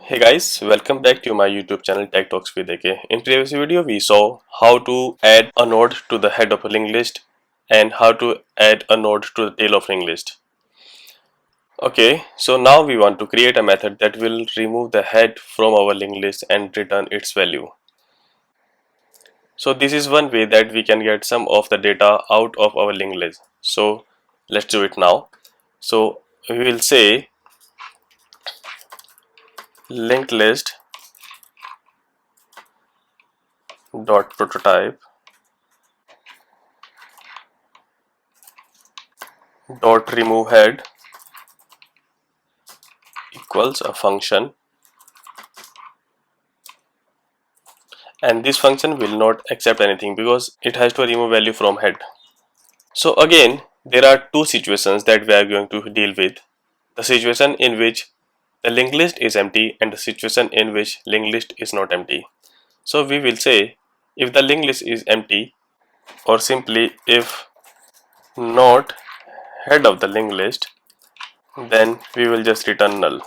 Hey guys, welcome back to my YouTube channel Tech Talks with AK. In previous video we saw how to add a node to the head of a linked list and how to add a node to the tail of linked list. Okay, so now we want to create a method that will remove the head from our linked list and return its value. So this is one way that we can get some of the data out of our linked list. So let's do it now. So we will say linked list dot prototype dot remove head equals a function, and this function will not accept anything because it has to remove value from head. So again, there are two situations that we are going to deal with: the situation in which the linked list is empty and the situation in which linked list is not empty. So we will say if the linked list is empty, or simply if not head of the linked list, then we will just return null.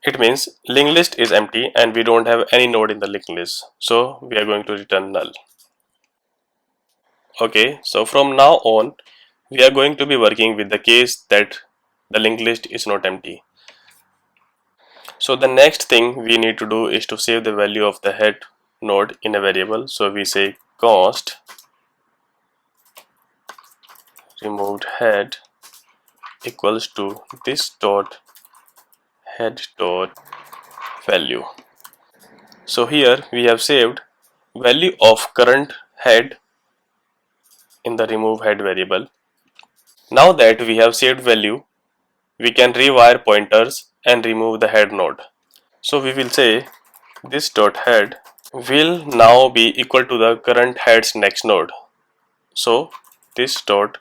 It means linked list is empty and we don't have any node in the linked list, so we are going to return null. Okay, so from now on we are going to be working with the case that the linked list is not empty. So the next thing we need to do is to save the value of the head node in a variable. So we say const removed head equals to this dot head dot value. So here we have saved value of current head in the remove head variable. Now that we have saved value, we can rewire pointers and remove the head node. So we will say this dot head will now be equal to the current head's next node. So this dot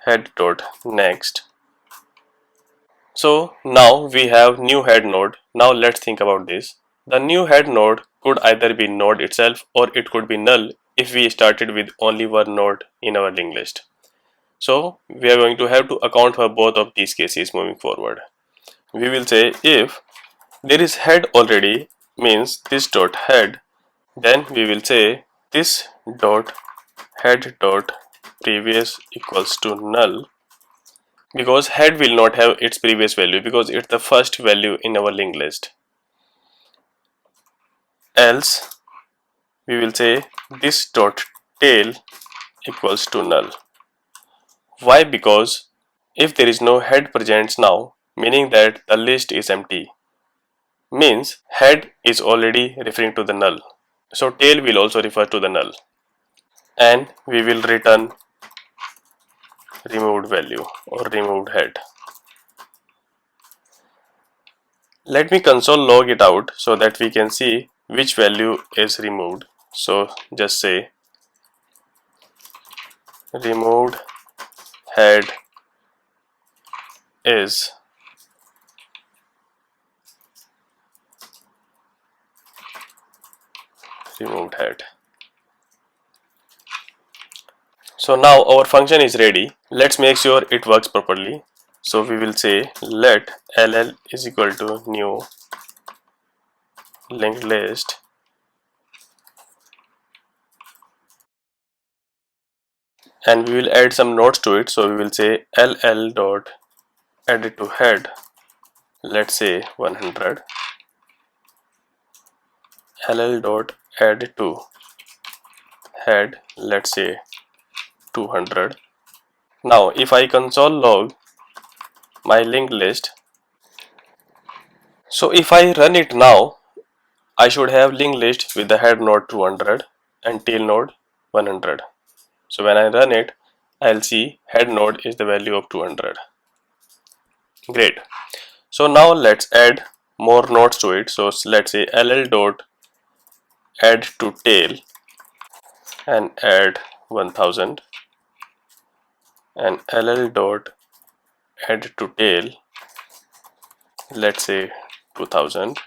head dot next. So now we have new head node. Now let's think about this. The new head node could either be node itself or it could be null if we started with only one node in our linked list. So we are going to have to account for both of these cases moving forward. We will say if there is head already, means this dot head, then we will say this dot head dot previous equals to null, because head will not have its previous value because it's the first value in our linked list. Else we will say this dot tail equals to null. Why? Because if there is no head present now, meaning that the list is empty, means head is already referring to the null. So tail will also refer to the null, and we will return removed value or removed head. Let me console log it out so that we can see which value is removed. So just say removed head is removed head. So now our function is ready. Let's make sure it works properly. So we will say let ll is equal to new linked list and we will add some nodes to it. So we will say ll dot add it to head, let's say 100, ll dot add it to head, let's say 200. Now if I console log my linked list, so if I run it now, I should have linked list with the head node 200 and tail node 100. So when I run it, I'll see head node is the value of 200. Great. So now let's add more nodes to it. So let's say ll dot add to tail and add 1000, and ll dot add to tail, let's say 2000.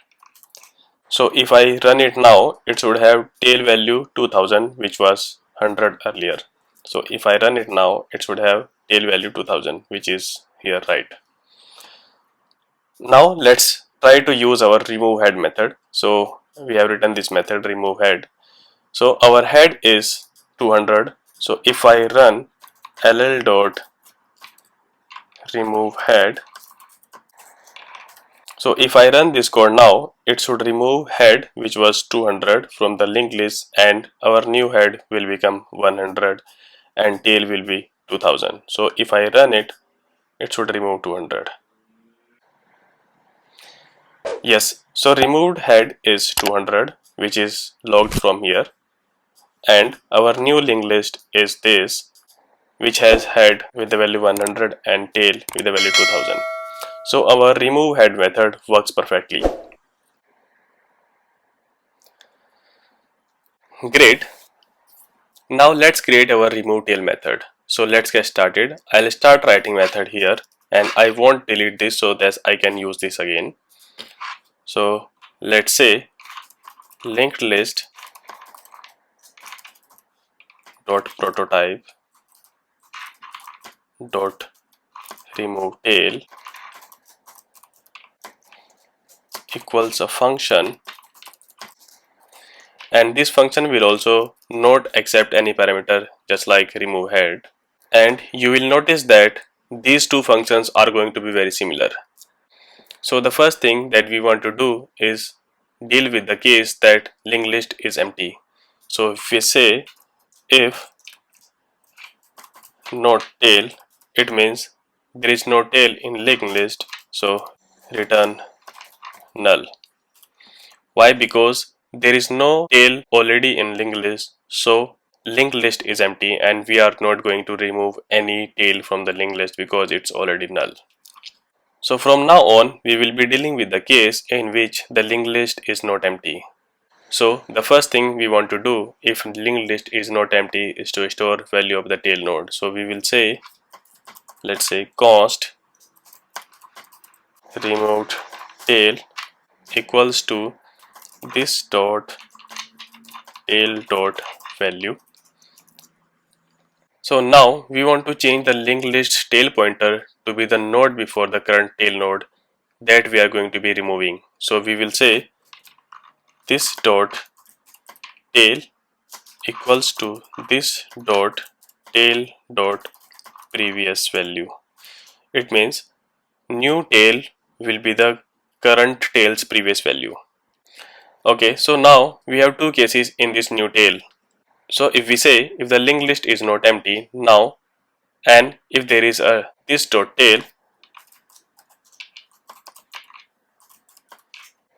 So if I run it now, it should have tail value 2000, which was 100 earlier. So if I run it now, it should have tail value 2000, which is here, right? Now let's try to use our remove head method. So we have written this method remove head. So our head is 200. So if I run ll dot remove head, so if I run this code now, it should remove head which was 200 from the linked list, and our new head will become 100 and tail will be 2000. So if I run it, it should remove 200. Yes, so removed head is 200, which is logged from here, and our new linked list is this, which has head with the value 100 and tail with the value 2000. So our remove head method works perfectly. Great. Now let's create our remove tail method. So let's get started. I'll start writing method here, and I won't delete this so that I can use this again. So let's say linked list dot prototype dot remove tail equals a function, and this function will also not accept any parameter just like remove head. And you will notice that these two functions are going to be very similar. So the first thing that we want to do is deal with the case that linked list is empty. So if we say if not tail, it means there is no tail in linked list, so return null. Why? Because there is no tail already in linked list, so linked list is empty and we are not going to remove any tail from the linked list because it's already null. So from now on we will be dealing with the case in which the linked list is not empty. So the first thing we want to do if linked list is not empty is to store value of the tail node. So we will say, let's say const removed tail equals to this dot tail dot value. So now we want to change the linked list tail pointer to be the node before the current tail node that we are going to be removing. So we will say this dot tail equals to this dot tail dot previous value. It means new tail will be the current tail's previous value. Okay, so now we have two cases in this new tail. So if we say if the linked list is not empty now, and if there is a this dot tail,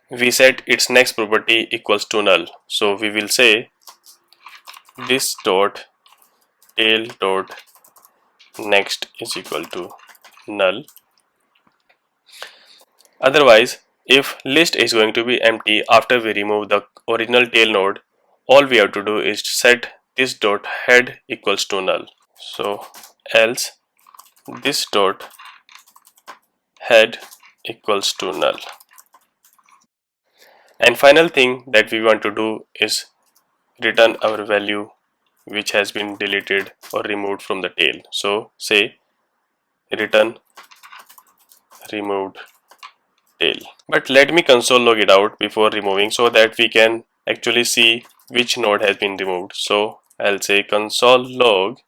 we set its next property equals to null. So we will say this dot tail dot next is equal to null. Otherwise, if list is going to be empty after we remove the original tail node, all we have to do is set this dot head equals to null. So else this dot head equals to null. And final thing that we want to do is return our value which has been deleted or removed from the tail. So say return removed tail. But let me console log it out before removing so that we can actually see which node has been removed. So I'll say console log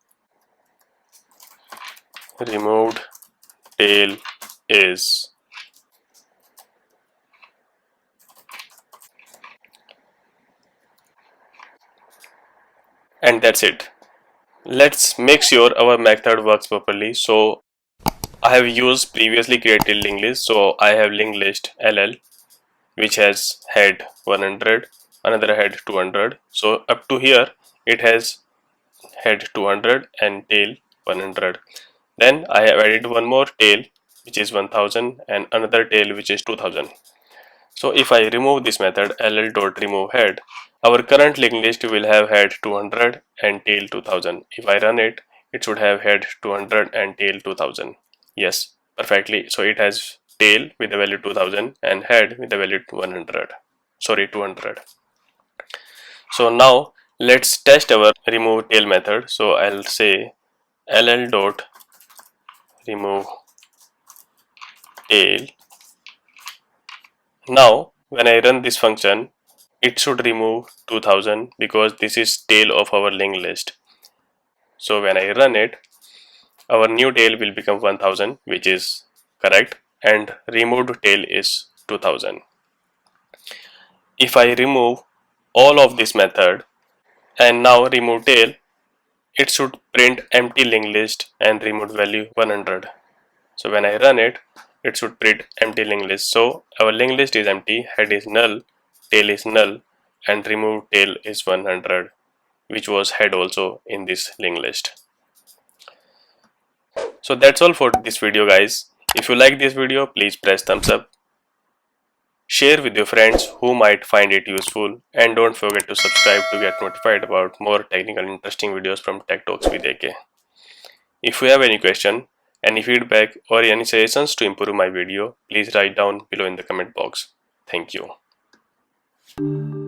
removed tail is, and that's it. Let's make sure our method works properly. So I have used previously created linked list. So I have linked list ll which has head 100, another head 200. So up to here it has head 200 and tail 100. Then I have added one more tail which is 1000 and another tail which is 2000. So if I remove this method ll.remove head, our current linked list will have head 200 and tail 2000. If I run it, it should have head 200 and tail 2000. Yes, perfectly. So it has tail with the value 2000 and head with the value 100. Sorry, 200. So now let's test our remove tail method. So I'll say ll dot remove tail Now when I run this function, it should remove 2000 because this is tail of our linked list. So when I run it, our new tail will become 1000, which is correct, and removed tail is 2000. If I remove all of this method and now remove tail, it should print empty linked list and removed value 100. So when I run it, it should print empty linked list. So our linked list is empty, head is null, tail is null, and removed tail is 100, which was head also in this linked list. So that's all for this video, guys. If you like this video, please press thumbs up. Share with your friends who might find it useful, and don't forget to subscribe to get notified about more technical interesting videos from Tech Talks with AK. If you have any question, any feedback or any suggestions to improve my video, please write down below in the comment box. Thank you.